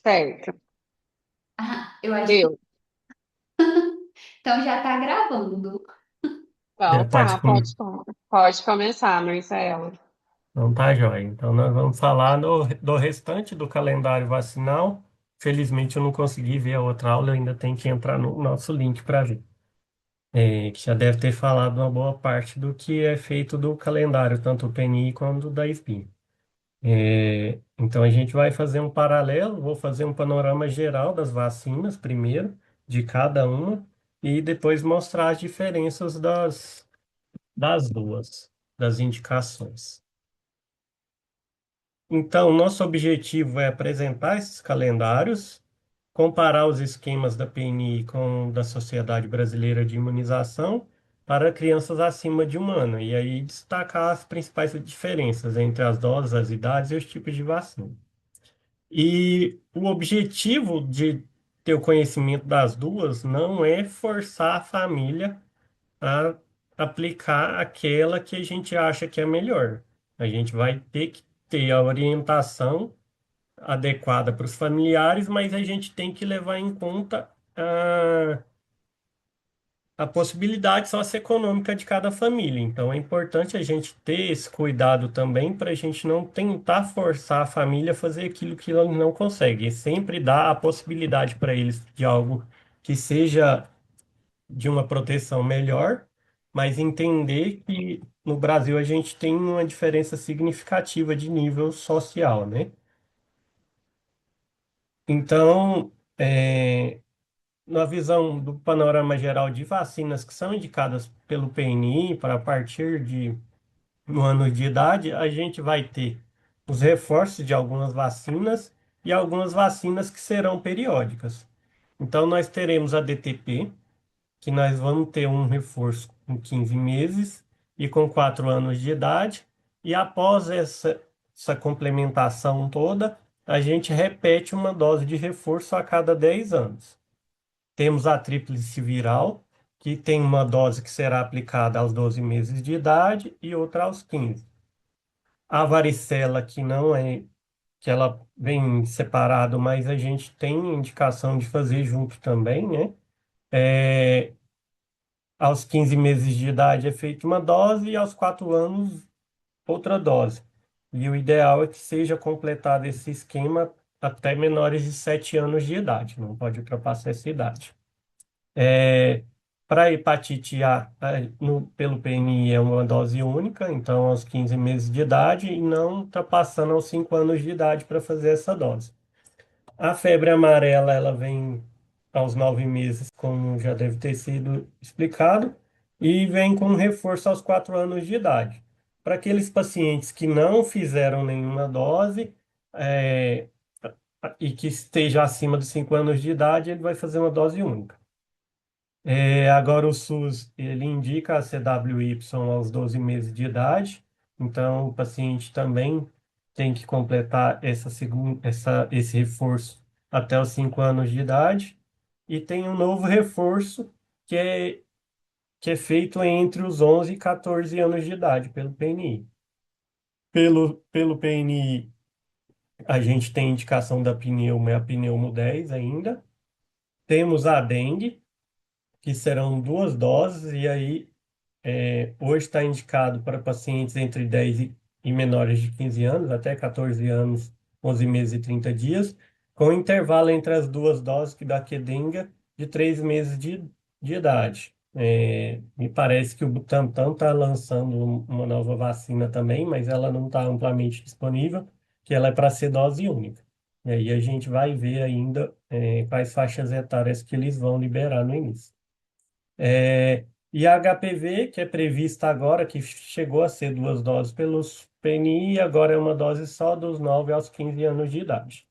Certo. Ah, eu acho que Eu. então já tá gravando. Então Pode, tá, pode começar, Marcelo. não tá, joia. Então, nós vamos falar do restante do calendário vacinal. Felizmente, eu não consegui ver a outra aula, eu ainda tenho que entrar no nosso link para ver. Que já deve ter falado uma boa parte do que é feito do calendário, tanto o PNI quanto o da SPIN. Então, a gente vai fazer um paralelo, vou fazer um panorama geral das vacinas primeiro, de cada uma, e depois mostrar as diferenças das duas, das indicações. Então, nosso objetivo é apresentar esses calendários, comparar os esquemas da PNI com o da Sociedade Brasileira de Imunização para crianças acima de 1 ano, e aí destacar as principais diferenças entre as doses, as idades e os tipos de vacina. E o objetivo de ter o conhecimento das duas não é forçar a família a aplicar aquela que a gente acha que é melhor. A gente vai ter que ter a orientação adequada para os familiares, mas a gente tem que levar em conta a possibilidade socioeconômica de cada família. Então, é importante a gente ter esse cuidado também para a gente não tentar forçar a família a fazer aquilo que ela não consegue. E sempre dar a possibilidade para eles de algo que seja de uma proteção melhor, mas entender que no Brasil a gente tem uma diferença significativa de nível social, né? Então, na visão do panorama geral de vacinas que são indicadas pelo PNI para a partir de 1 ano de idade, a gente vai ter os reforços de algumas vacinas e algumas vacinas que serão periódicas. Então, nós teremos a DTP, que nós vamos ter um reforço com 15 meses e com 4 anos de idade, e após essa complementação toda, a gente repete uma dose de reforço a cada 10 anos. Temos a tríplice viral, que tem uma dose que será aplicada aos 12 meses de idade e outra aos 15. A varicela, que não é, que ela vem separado, mas a gente tem indicação de fazer junto também, né? É, Aos 15 meses de idade é feita uma dose e aos 4 anos outra dose. E o ideal é que seja completado esse esquema até menores de 7 anos de idade, não pode ultrapassar essa idade. Para hepatite A, pelo PNI é uma dose única, então aos 15 meses de idade, e não ultrapassando aos 5 anos de idade para fazer essa dose. A febre amarela, ela vem aos 9 meses, como já deve ter sido explicado, e vem com reforço aos 4 anos de idade. Para aqueles pacientes que não fizeram nenhuma dose, é, e que esteja acima dos 5 anos de idade, ele vai fazer uma dose única. Agora o SUS, ele indica a CWY aos 12 meses de idade, então o paciente também tem que completar esse reforço até os 5 anos de idade, e tem um novo reforço que é, que é feito entre os 11 e 14 anos de idade pelo PNI. Pelo PNI, a gente tem indicação da pneumo e a pneumo 10 ainda. Temos a dengue, que serão 2 doses, e aí hoje está indicado para pacientes entre 10 e menores de 15 anos, até 14 anos, 11 meses e 30 dias, com intervalo entre as duas doses que dá quedenga de 3 meses de idade. Me parece que o Butantan está lançando uma nova vacina também, mas ela não está amplamente disponível, que ela é para ser dose única. E aí a gente vai ver ainda quais faixas etárias que eles vão liberar no início. E a HPV, que é prevista agora, que chegou a ser 2 doses pelos PNI, agora é uma dose só dos 9 aos 15 anos de idade.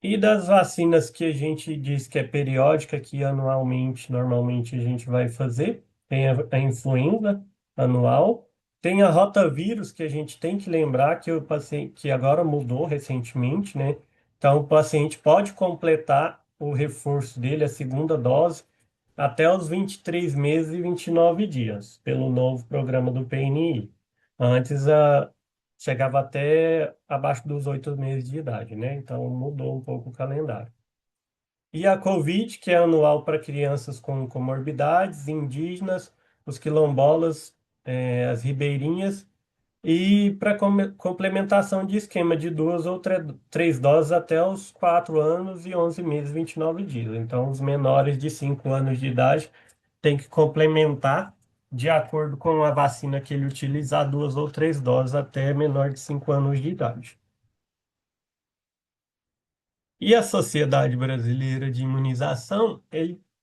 E das vacinas que a gente diz que é periódica, que anualmente, normalmente a gente vai fazer, tem a influenza anual, tem a rotavírus, que a gente tem que lembrar que o paciente, que agora mudou recentemente, né? Então, o paciente pode completar o reforço dele, a segunda dose, até os 23 meses e 29 dias, pelo novo programa do PNI. Antes, chegava até abaixo dos 8 meses de idade, né? Então mudou um pouco o calendário. E a Covid, que é anual para crianças com comorbidades, indígenas, os quilombolas, as ribeirinhas, e para complementação de esquema de duas ou três doses até os 4 anos e 11 meses, 29 dias. Então, os menores de 5 anos de idade têm que complementar de acordo com a vacina que ele utilizar, duas ou três doses até menor de 5 anos de idade. E a Sociedade Brasileira de Imunização,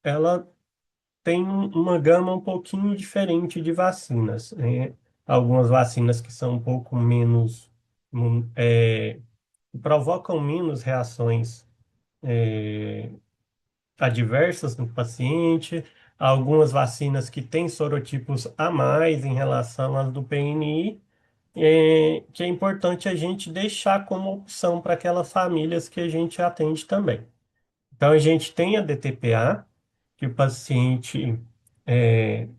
ela tem uma gama um pouquinho diferente de vacinas, né? Algumas vacinas que são um pouco menos, provocam menos reações adversas no paciente, algumas vacinas que têm sorotipos a mais em relação às do PNI, que é importante a gente deixar como opção para aquelas famílias que a gente atende também. Então, a gente tem a DTPA, que o paciente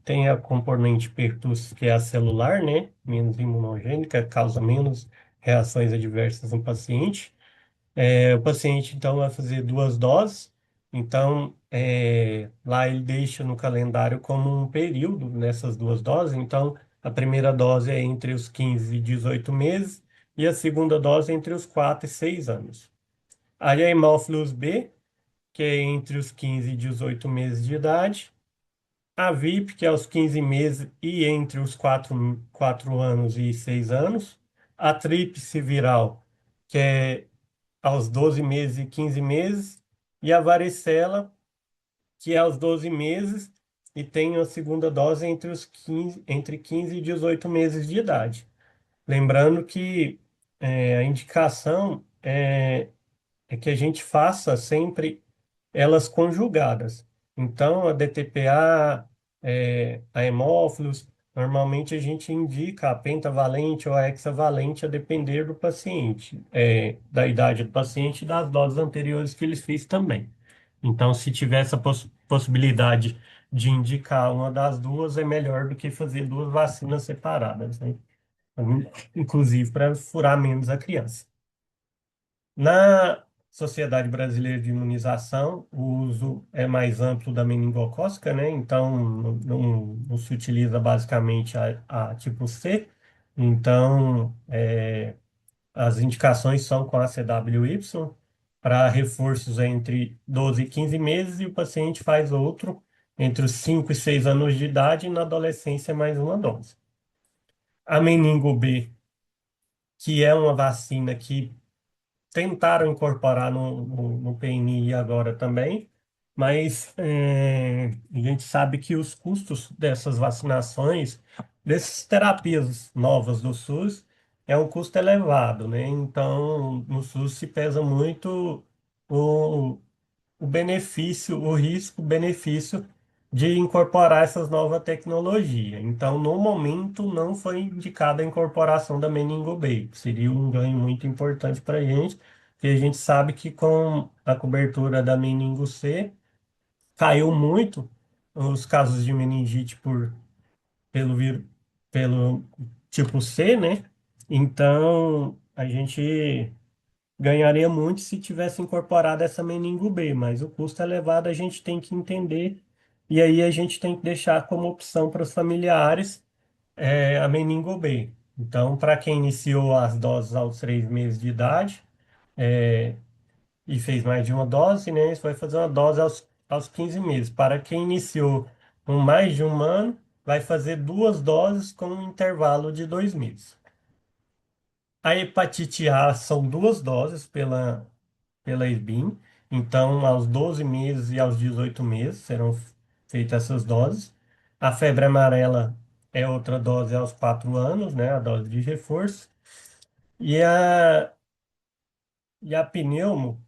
tem a componente pertussis, que é a celular, né? Menos imunogênica, causa menos reações adversas no paciente. O paciente, então, vai fazer duas doses. Então, lá ele deixa no calendário como um período nessas duas doses. Então, a primeira dose é entre os 15 e 18 meses e a segunda dose é entre os 4 e 6 anos. Aí a hemófilos B, que é entre os 15 e 18 meses de idade. A VIP, que é aos 15 meses e entre os 4 anos e 6 anos. A tríplice viral, que é aos 12 meses e 15 meses. E a varicela, que é aos 12 meses e tem a segunda dose entre 15 e 18 meses de idade. Lembrando que a indicação é que a gente faça sempre elas conjugadas. Então, a DTPA, a hemófilos, normalmente a gente indica a pentavalente ou a hexavalente a depender do paciente, da idade do paciente e das doses anteriores que ele fez também. Então, se tiver essa possibilidade de indicar uma das duas, é melhor do que fazer duas vacinas separadas, né? Inclusive para furar menos a criança. Na Sociedade Brasileira de Imunização, o uso é mais amplo da meningocócica, né? Então, não se utiliza basicamente a tipo C. Então, as indicações são com a CWY para reforços entre 12 e 15 meses e o paciente faz outro entre os 5 e 6 anos de idade e na adolescência mais uma dose. A meningo B, que é uma vacina que tentaram incorporar no PNI agora também, mas a gente sabe que os custos dessas vacinações, dessas terapias novas do SUS, é um custo elevado, né? Então, no SUS se pesa muito o benefício, o risco-benefício de incorporar essas novas tecnologias. Então, no momento, não foi indicada a incorporação da meningo B. Seria um ganho muito importante para a gente, porque a gente sabe que com a cobertura da meningo C, caiu muito os casos de meningite pelo tipo C, né? Então, a gente ganharia muito se tivesse incorporado essa meningo B, mas o custo elevado a gente tem que entender, e aí a gente tem que deixar como opção para os familiares a meningo B. Então, para quem iniciou as doses aos 3 meses de idade e fez mais de uma dose, né, você vai fazer uma dose aos 15 meses. Para quem iniciou com mais de um ano, vai fazer duas doses com um intervalo de 2 meses. A hepatite A são duas doses pela SBIM. Então, aos 12 meses e aos 18 meses serão feitas essas doses. A febre amarela é outra dose aos 4 anos, né? A dose de reforço. E a pneumo,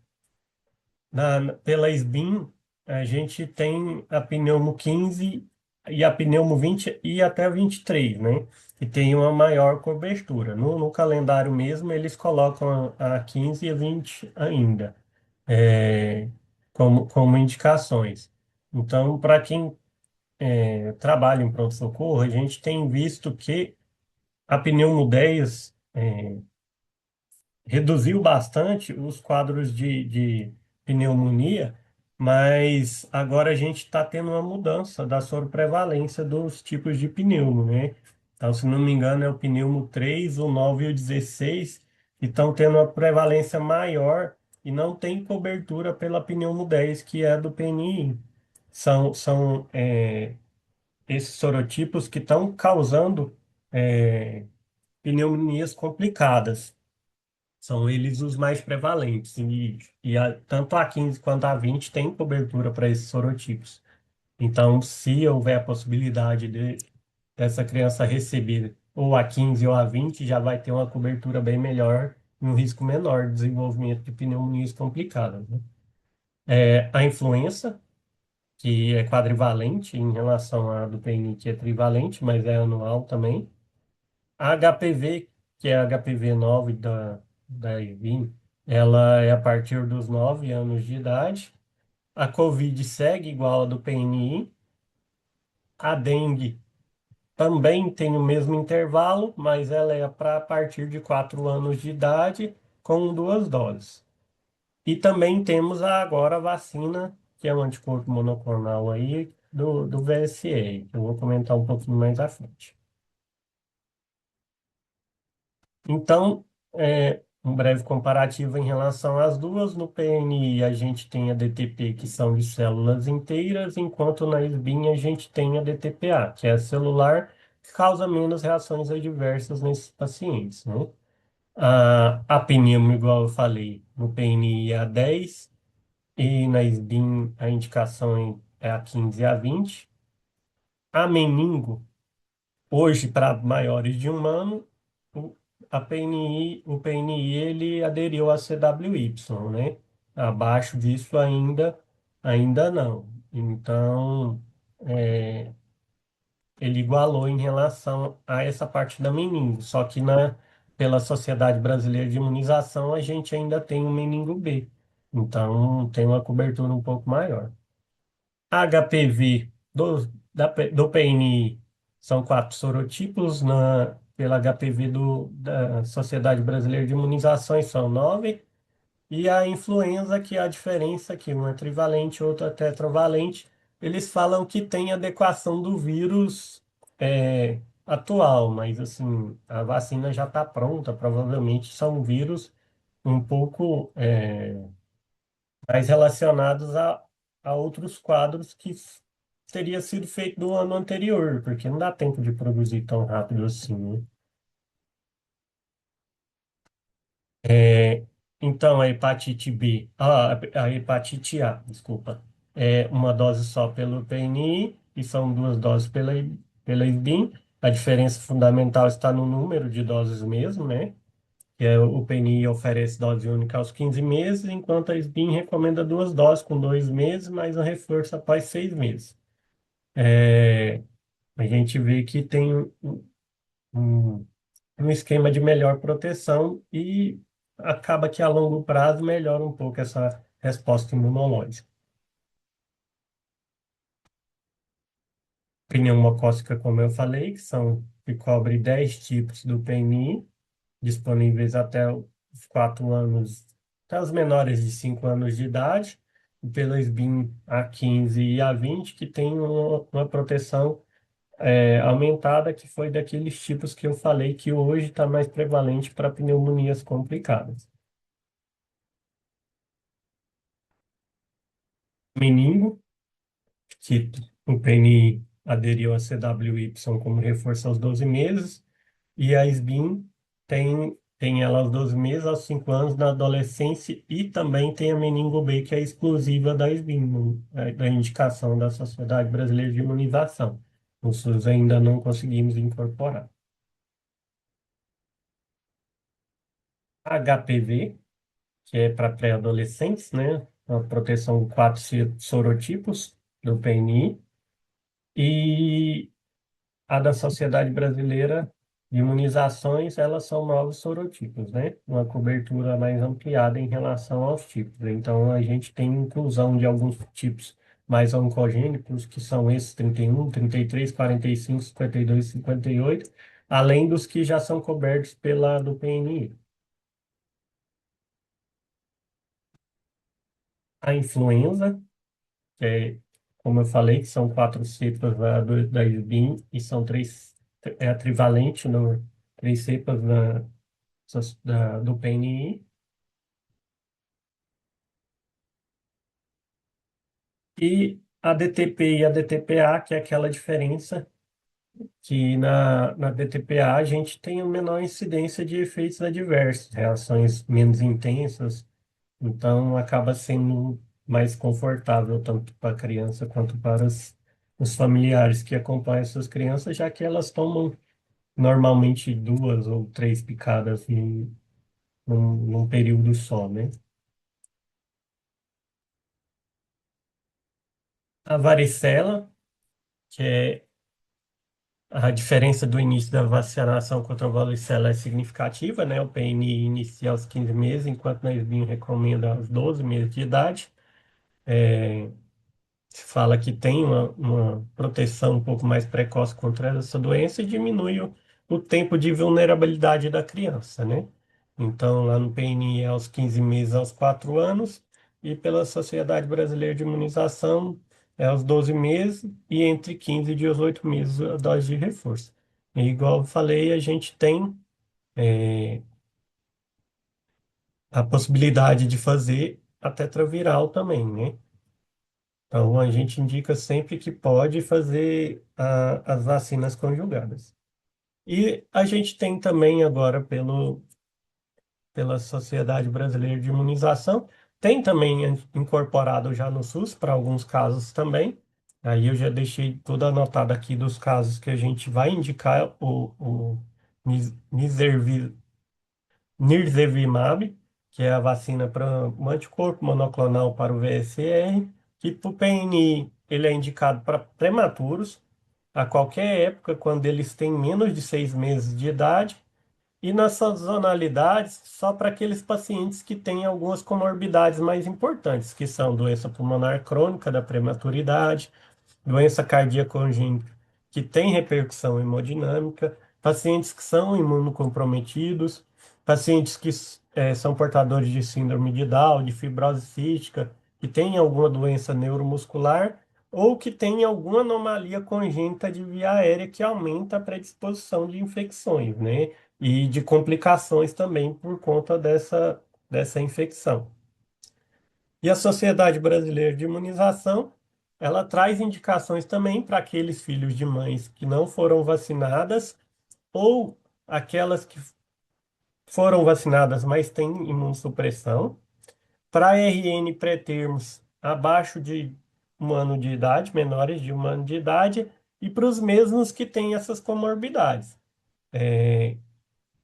pela SBIM, a gente tem a pneumo 15 e a pneumo 20 e até 23, né? Que tem uma maior cobertura. No calendário mesmo, eles colocam a 15 e a 20 ainda como indicações. Então, para quem trabalha em pronto-socorro, a gente tem visto que a pneumo 10 reduziu bastante os quadros de pneumonia, mas agora a gente está tendo uma mudança da soroprevalência dos tipos de pneumo, né? Então, se não me engano, é o pneumo 3, o 9 e o 16 que estão tendo uma prevalência maior e não tem cobertura pela pneumo 10, que é do PNI. São esses sorotipos que estão causando pneumonias complicadas. São eles os mais prevalentes. Tanto a 15 quanto a 20 tem cobertura para esses sorotipos. Então, se houver a possibilidade dessa criança receber ou a 15 ou a 20, já vai ter uma cobertura bem melhor e um risco menor de desenvolvimento de pneumonias complicadas, né? A influenza, que é quadrivalente em relação à do PNI, que é trivalente, mas é anual também. A HPV, que é a HPV 9 da IVIM, ela é a partir dos 9 anos de idade. A COVID segue igual a do PNI. A dengue também tem o mesmo intervalo, mas ela é para a partir de 4 anos de idade, com 2 doses. E também temos agora a vacina, que é um anticorpo monoclonal aí, do VSE, que eu vou comentar um pouquinho mais à frente. Então, um breve comparativo em relação às duas. No PNI, a gente tem a DTP, que são de células inteiras, enquanto na SBIM a gente tem a DTPA, que é celular, que causa menos reações adversas nesses pacientes, né? A pneumo, igual eu falei, no PNI é a 10 e na SBIM a indicação é a 15 e a 20. A meningo, hoje, para maiores de 1 ano, o, o PNI ele aderiu a CWY, né? Abaixo disso ainda não. Então, é, ele igualou em relação a essa parte da meningo. Só que pela Sociedade Brasileira de Imunização, a gente ainda tem o meningo B. Então, tem uma cobertura um pouco maior. HPV do PNI são 4 sorotipos, pela HPV da Sociedade Brasileira de Imunizações são 9, e a influenza, que é a diferença, que um é trivalente, outro é tetravalente, eles falam que tem adequação do vírus atual, mas assim, a vacina já está pronta, provavelmente são vírus um pouco mais relacionados a outros quadros que teria sido feito no ano anterior, porque não dá tempo de produzir tão rápido assim, né? É, então, a hepatite B, a hepatite A, desculpa, é uma dose só pelo PNI e são 2 doses pela IBIM. A diferença fundamental está no número de doses mesmo, né? Que é o PNI oferece dose única aos 15 meses, enquanto a SBIM recomenda 2 doses com 2 meses, mais um reforço após 6 meses. A gente vê que tem um, um esquema de melhor proteção e acaba que a longo prazo melhora um pouco essa resposta imunológica. Pneumocócica, como eu falei, que cobre 10 tipos do PNI, disponíveis até os 4 anos, até os menores de 5 anos de idade, e pela SBIM A15 e A20, que tem uma proteção aumentada, que foi daqueles tipos que eu falei que hoje está mais prevalente para pneumonias complicadas. Meningo, que o PNI aderiu a CWY como reforço aos 12 meses, e a SBIM tem ela aos 12 meses, aos 5 anos, na adolescência, e também tem a meningo B, que é exclusiva da SBIM, da indicação da Sociedade Brasileira de Imunização. O SUS ainda não conseguimos incorporar. HPV, que é para pré-adolescentes, né? A proteção de 4 sorotipos do PNI, e a da Sociedade Brasileira de Imunizações, elas são novos sorotipos, né? Uma cobertura mais ampliada em relação aos tipos. Então, a gente tem inclusão de alguns tipos mais oncogênicos, que são esses 31, 33, 45, 52 e 58, além dos que já são cobertos pela do PNI. A influenza, que é, como eu falei, que são quatro cepas da ISBIN e são três, é a trivalente, no, três cepas do PNI. E a DTP e a DTPA, que é aquela diferença que na DTPA a gente tem uma menor incidência de efeitos adversos, reações menos intensas, então acaba sendo mais confortável tanto para a criança quanto para os familiares que acompanham essas crianças, já que elas tomam normalmente duas ou três picadas num período só, né? A varicela, que é a diferença do início da vacinação contra a varicela é significativa, né? O PNI inicia aos 15 meses, enquanto na SBIM recomenda aos 12 meses de idade. Se fala que tem uma proteção um pouco mais precoce contra essa doença e diminui o tempo de vulnerabilidade da criança, né? Então, lá no PNI é aos 15 meses, aos 4 anos, e pela Sociedade Brasileira de Imunização é aos 12 meses e entre 15 e 18 meses a dose de reforço. E, igual eu falei, a gente tem a possibilidade de fazer a tetraviral também, né? Então, a gente indica sempre que pode fazer as vacinas conjugadas. E a gente tem também agora, pela Sociedade Brasileira de Imunização, tem também incorporado já no SUS, para alguns casos também. Aí eu já deixei tudo anotado aqui dos casos que a gente vai indicar o Nirsevimab, que é a vacina para um anticorpo monoclonal para o VSR, que para o PNI ele é indicado para prematuros, a qualquer época, quando eles têm menos de 6 meses de idade, e nas sazonalidades, só para aqueles pacientes que têm algumas comorbidades mais importantes, que são doença pulmonar crônica da prematuridade, doença cardíaca congênita que tem repercussão hemodinâmica, pacientes que são imunocomprometidos, pacientes que são portadores de síndrome de Down, de fibrose cística, que têm alguma doença neuromuscular ou que têm alguma anomalia congênita de via aérea que aumenta a predisposição de infecções, né? E de complicações também por conta dessa infecção. E a Sociedade Brasileira de Imunização, ela traz indicações também para aqueles filhos de mães que não foram vacinadas ou aquelas que foram vacinadas, mas têm imunossupressão, para RN pré-termos abaixo de 1 ano de idade, menores de 1 ano de idade, e para os mesmos que têm essas comorbidades.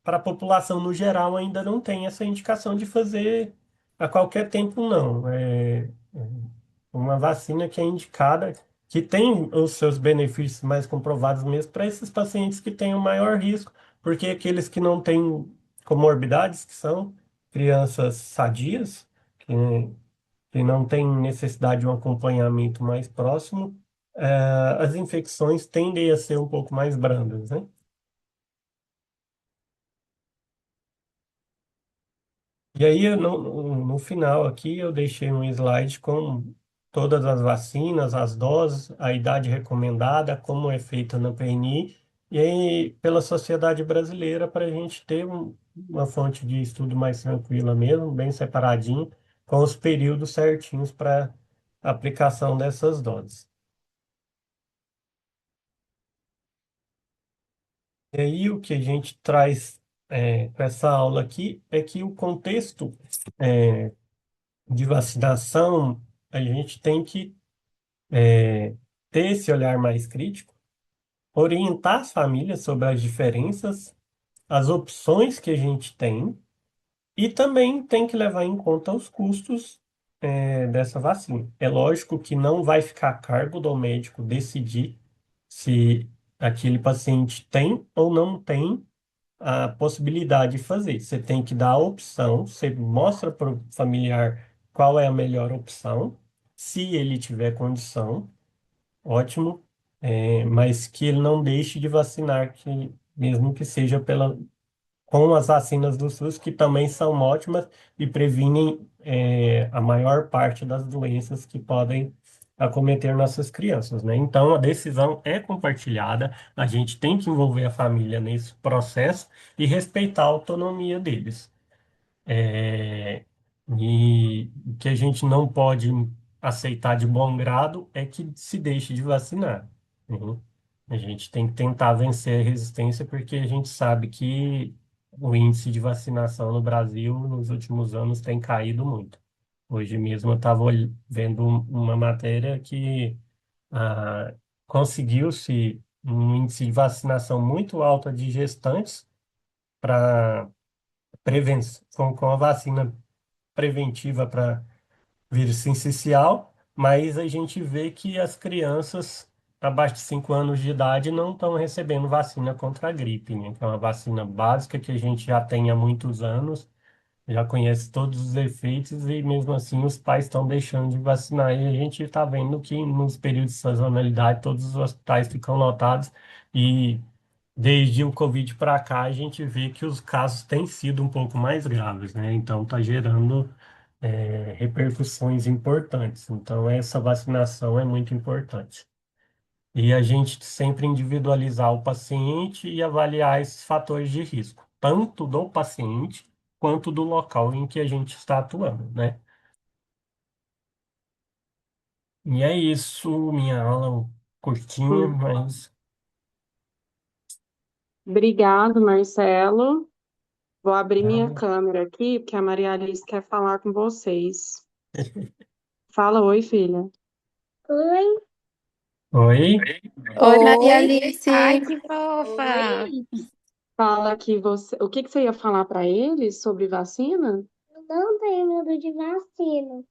Para a população no geral ainda não tem essa indicação de fazer a qualquer tempo, não. Uma vacina que é indicada, que tem os seus benefícios mais comprovados mesmo para esses pacientes que têm o maior risco, porque aqueles que não têm comorbidades, que são crianças sadias, que, que não têm necessidade de um acompanhamento mais próximo, as infecções tendem a ser um pouco mais brandas, né? E aí, no final aqui, eu deixei um slide com todas as vacinas, as doses, a idade recomendada, como é feita na PNI, e aí pela Sociedade Brasileira, para a gente ter uma fonte de estudo mais tranquila mesmo, bem separadinho, com os períodos certinhos para aplicação dessas doses. E aí, o que a gente traz para essa aula aqui é que o contexto de vacinação, a gente tem que ter esse olhar mais crítico, orientar as famílias sobre as diferenças, as opções que a gente tem, e também tem que levar em conta os custos, dessa vacina. É lógico que não vai ficar a cargo do médico decidir se aquele paciente tem ou não tem a possibilidade de fazer. Você tem que dar a opção, você mostra para o familiar qual é a melhor opção, se ele tiver condição, ótimo, mas que ele não deixe de vacinar mesmo que seja com as vacinas do SUS, que também são ótimas e previnem, a maior parte das doenças que podem acometer nossas crianças, né? Então, a decisão é compartilhada, a gente tem que envolver a família nesse processo e respeitar a autonomia deles. É, e o que a gente não pode aceitar de bom grado é que se deixe de vacinar. Uhum. A gente tem que tentar vencer a resistência, porque a gente sabe que o índice de vacinação no Brasil nos últimos anos tem caído muito. Hoje mesmo eu estava vendo uma matéria que ah, conseguiu-se um índice de vacinação muito alto de gestantes para prevenção com a vacina preventiva para vírus sincicial, mas a gente vê que as crianças abaixo de 5 anos de idade não estão recebendo vacina contra a gripe, né? Que é uma vacina básica que a gente já tem há muitos anos, já conhece todos os efeitos e mesmo assim os pais estão deixando de vacinar. E a gente está vendo que nos períodos de sazonalidade todos os hospitais ficam lotados e desde o Covid para cá, a gente vê que os casos têm sido um pouco mais graves, né? Então, está gerando, repercussões importantes. Então, essa vacinação é muito importante. E a gente sempre individualizar o paciente e avaliar esses fatores de risco, tanto do paciente quanto do local em que a gente está atuando, né? E é isso, minha aula curtinha, Hum. mas Obrigado, Marcelo. Vou abrir minha nada. câmera aqui, porque a Maria Alice quer falar com vocês. Fala oi, filha. Oi. Oi? Oi, Maria Oi, ai, Alice. que fofa. Oi. Fala que você. O que que você ia falar para eles sobre vacina? Eu não tenho medo de vacina.